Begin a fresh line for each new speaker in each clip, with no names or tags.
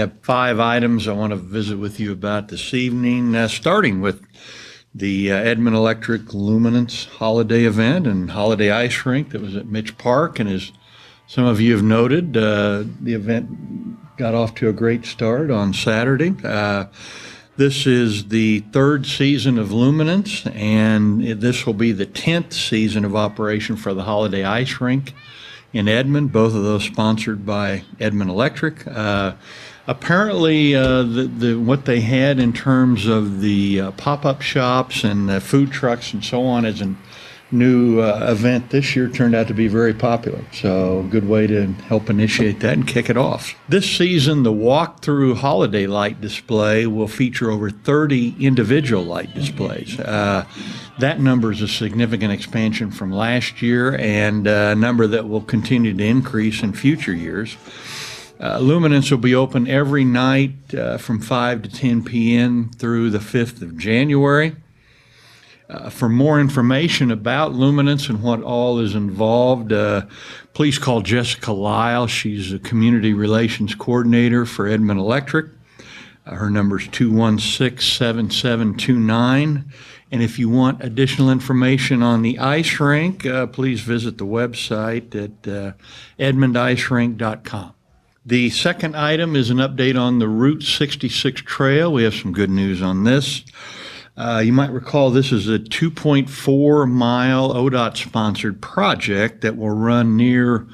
have 5 items I want to visit with you about this evening, starting with the Edmond Electric Luminance holiday event and holiday ice rink that was at Mitch Park. And as some of you have noted, the event got off to a great start on Saturday. This is the 3rd season of Luminance, and this will be the 10th season of operation for the holiday ice rink in Edmond, both of those sponsored by Edmond Electric. Apparently, what they had in terms of the pop-up shops and the food trucks and so on as a new event this year turned out to be very popular. So a good way to help initiate that and kick it off. This season, the walk-through holiday light display will feature over 30 individual light displays. That number is a significant expansion from last year and a number that will continue to increase in future years. Luminance will be open every night from 5 to 10 p.m. through the 5th of January. For more information about Luminance and what all is involved, please call Jessica Lyle. She's a Community Relations Coordinator for Edmond Electric. Her number is 216-7729. And if you want additional information on the ice rink, please visit the website at edmondicerink.com. The second item is an update on the Route 66 trail. We have some good news on this. You might recall this is a 2.4-mile ODOT-sponsored project that will run near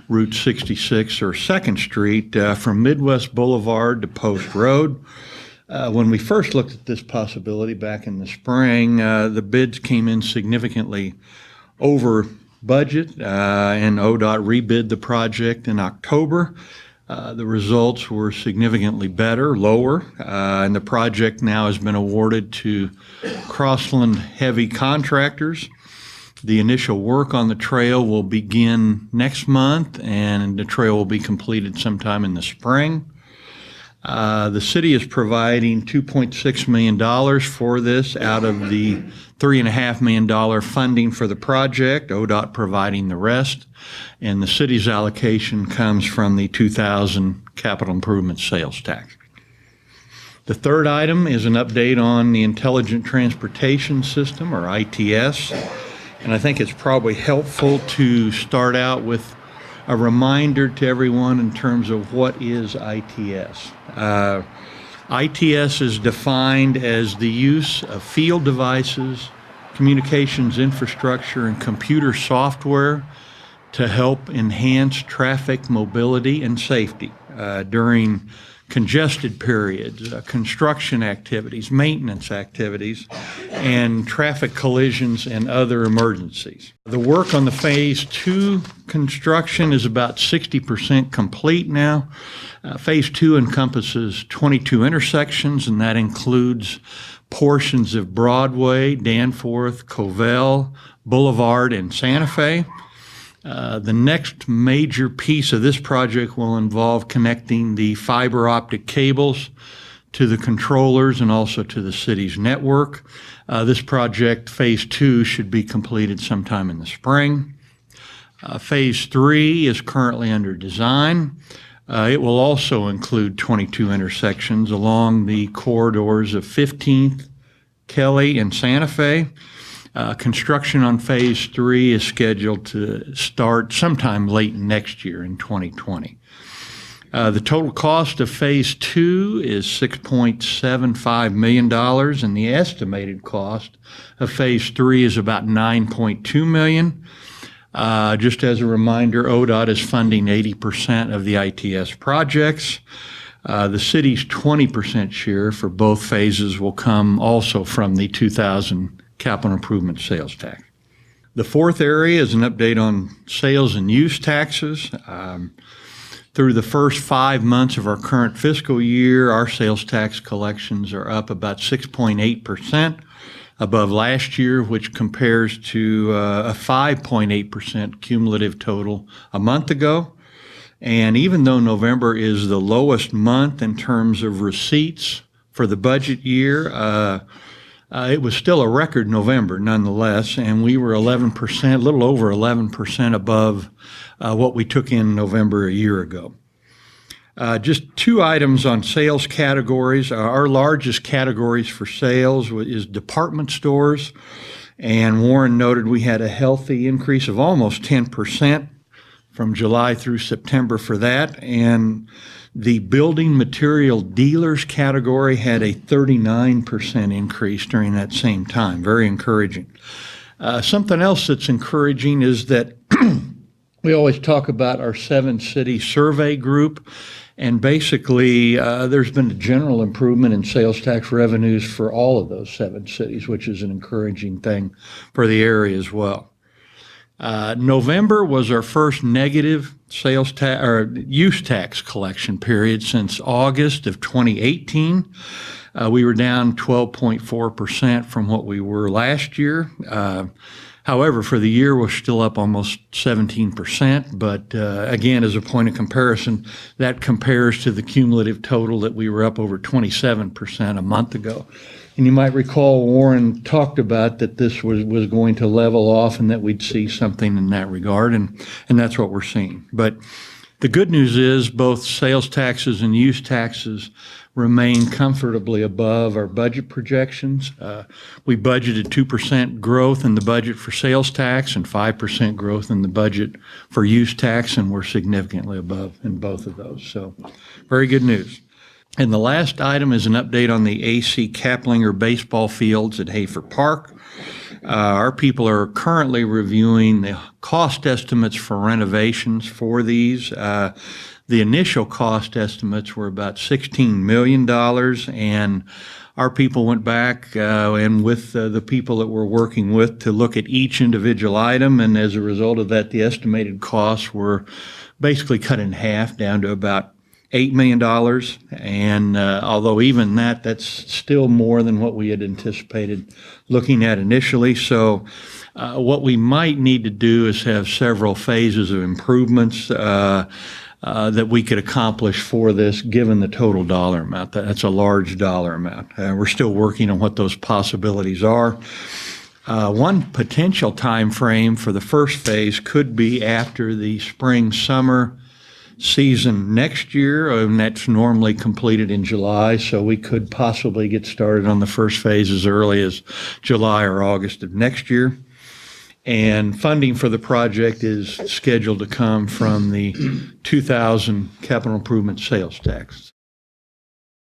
Route 66 or 2nd Street from Midwest Boulevard to Post Road. When we first looked at this possibility back in the spring, the bids came in significantly over budget, and ODOT rebid the project in October. The results were significantly lower, and the project now has been awarded to Crossland Heavy Contractors. The initial work on the trail will begin next month, and the trail will be completed sometime in the spring. The city is providing $2.6 million for this out of the $3.5 million funding for the project, ODOT providing the rest, and the city's allocation comes from the 2000 capital improvement sales tax. The third item is an update on the Intelligent Transportation System, or ITS, and I think it's probably helpful to start out with a reminder to everyone in terms of what is ITS. ITS is defined as the use of field devices, communications infrastructure, and computer software to help enhance traffic mobility and safety during congested periods, construction activities, maintenance activities, and traffic collisions and other emergencies. The work on the Phase 2 construction is about 60% complete now. Phase 2 encompasses 22 intersections, and that includes portions of Broadway, Danforth, Covell, Boulevard, and Santa Fe. The next major piece of this project will involve connecting the fiber optic cables to the controllers and also to the city's network. This project, Phase 2, should be completed sometime in the spring. Phase 3 is currently under design. It will also include 22 intersections along the corridors of 15th, Kelly, and Santa Fe. Construction on Phase 3 is scheduled to start sometime late next year in 2020. The total cost of Phase 2 is $6.75 million, and the estimated cost of Phase 3 is about $9.2 million. Just as a reminder, ODOT is funding 80% of the ITS projects. The city's 20% share for both phases will come also from the 2000 capital improvement sales tax. The fourth area is an update on sales and use taxes. Through the first 5 months of our current fiscal year, our sales tax collections are up about 6.8% above last year, which compares to a 5.8% cumulative total a month ago. And even though November is the lowest month in terms of receipts for the budget year, it was still a record November nonetheless, and we were 11%, a little over 11% above what we took in November a year ago. Just two items on sales categories. Our largest categories for sales is department stores, and Warren noted we had a healthy increase of almost 10% from July through September for that, and the building material dealers category had a 39% increase during that same time. Very encouraging. Something else that's encouraging is that we always talk about our 7-city survey group, and basically there's been a general improvement in sales tax revenues for all of those 7 cities, which is an encouraging thing for the area as well. November was our first negative sales tax or use tax collection period since August of 2018. We were down 12.4% from what we were last year. However, for the year, we're still up almost 17%. But again, as a point of comparison, that compares to the cumulative total that we were up over 27% a month ago. And you might recall Warren talked about that this was going to level off and that we'd see something in that regard, and that's what we're seeing. But the good news is both sales taxes and use taxes remain comfortably above our budget projections. We budgeted 2% growth in the budget for sales tax and 5% growth in the budget for use tax, and we're significantly above in both of those. So very good news. And the last item is an update on the AC Caplinger baseball fields at Hafer Park. Our people are currently reviewing the cost estimates for renovations for these. The initial cost estimates were about $16 million, and our people went back and with the people that we're working with to look at each individual item, and as a result of that, the estimated costs were basically cut in half down to about $8 million, and although even that's still more than what we had anticipated looking at initially. So what we might need to do is have several phases of improvements that we could accomplish for this, given the total dollar amount. That's a large dollar amount. We're still working on what those possibilities are. One potential time frame for the first phase could be after the spring-summer season next year, and that's normally completed in July, so we could possibly get started on the first phase as early as July or August of next year. And funding for the project is scheduled to come from the 2000 capital improvement sales tax.